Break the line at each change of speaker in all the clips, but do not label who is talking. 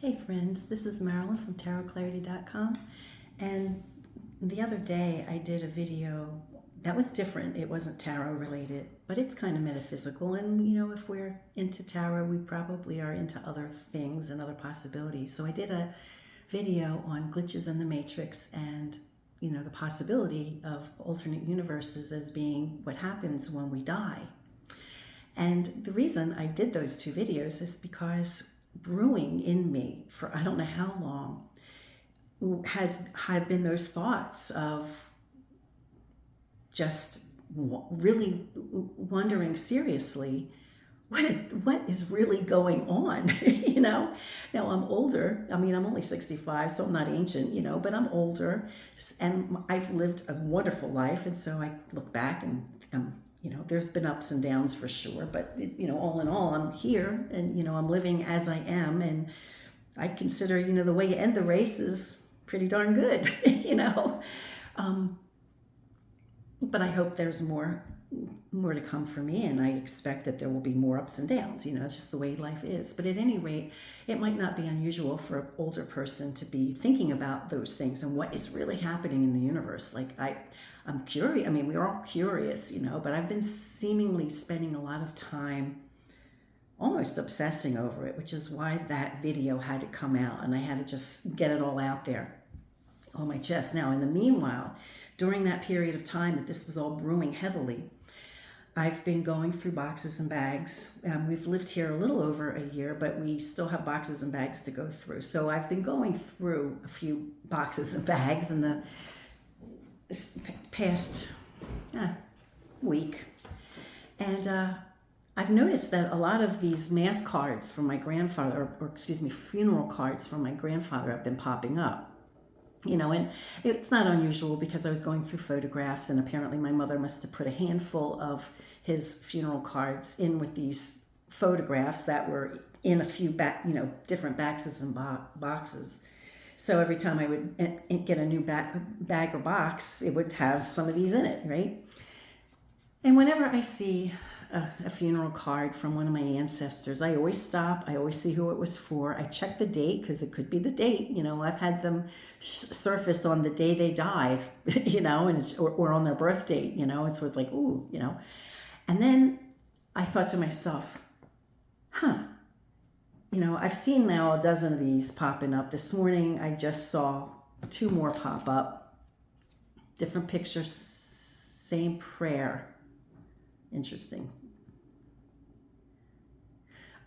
Hey friends, this is Marilyn from tarotclarity.com, and the other day I did a video that was different. It wasn't tarot related, but it's kind of metaphysical, and if we're into tarot, we probably are into other things and other possibilities. So I did a video on glitches in the matrix and the possibility of alternate universes as being what happens when we die. And the reason I did those two videos is because brewing in me for I don't know how long have been those thoughts of just really wondering seriously what is really going on. Now I'm older. I mean, I'm only 65, so I'm not ancient, but I'm older, and I've lived a wonderful life, and so I look back and there's been ups and downs for sure, but all in all, I'm here, and I'm living as I am, and I consider the way you end the race is pretty darn good. But I hope there's more to come for me, and I expect that there will be more ups and downs. It's just the way life is. But at any rate, it might not be unusual for an older person to be thinking about those things and what is really happening in the universe. Like I'm curious. I mean, we're all curious, but I've been seemingly spending a lot of time almost obsessing over it, which is why that video had to come out, and I had to just get it all out there on my chest. Now, in the meanwhile, during that period of time that this was all brewing heavily, I've been going through boxes and bags. We've lived here a little over a year, but we still have boxes and bags to go through. So I've been going through a few boxes and bags in the past week. And I've noticed that a lot of these mass cards from my grandfather, funeral cards from my grandfather have been popping up. And it's not unusual because I was going through photographs, and apparently my mother must have put a handful of his funeral cards in with these photographs that were in a few different boxes and boxes. So every time I would get a new bag or box, it would have some of these in it, right? And whenever I see a funeral card from one of my ancestors, I always stop. I always see who it was for. I check the date because it could be the date. I've had them surface on the day they died, and or on their birth date. So it's like, ooh, And then I thought to myself, I've seen now a dozen of these popping up. This morning I just saw 2 more pop up. Different pictures, same prayer. Interesting.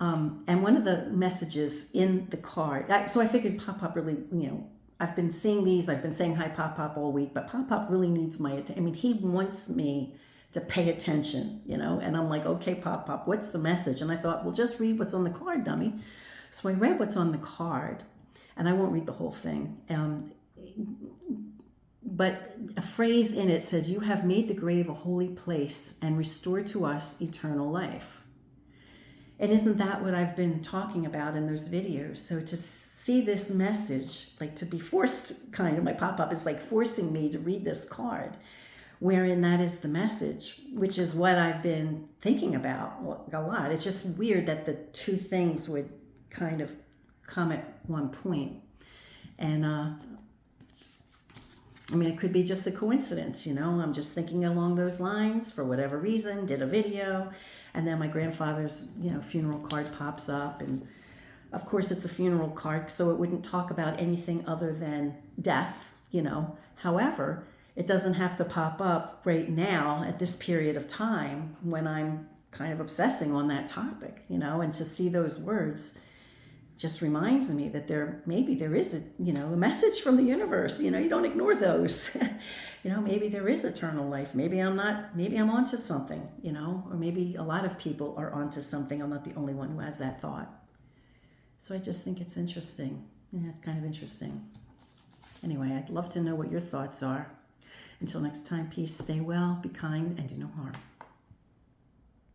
And one of the messages in the card, so I figured Pop-Pop really, I've been seeing these, I've been saying hi Pop-Pop all week, but Pop-Pop really needs my attention. I mean, he wants me to pay attention, and I'm like, okay, Pop-Pop, what's the message? And I thought, well, just read what's on the card, dummy. So I read what's on the card, and I won't read the whole thing. But a phrase in it says, "You have made the grave a holy place and restored to us eternal life." And isn't that what I've been talking about in those videos? So to see this message, like to be forced, my pop-up is like forcing me to read this card, wherein that is the message, which is what I've been thinking about a lot. It's just weird that the two things would kind of come at one point. And it could be just a coincidence, I'm just thinking along those lines for whatever reason, did a video, and then my grandfather's, funeral card pops up. And of course it's a funeral card, so it wouldn't talk about anything other than death, However, it doesn't have to pop up right now at this period of time when I'm kind of obsessing on that topic, and to see those words just reminds me that there is a message from the universe. You don't ignore those. Maybe there is eternal life. Maybe I'm onto something, or maybe a lot of people are onto something. I'm not the only one who has that thought. So I just think it's interesting. Yeah, it's kind of interesting. Anyway, I'd love to know what your thoughts are. Until next time, peace, stay well, be kind, and do no harm.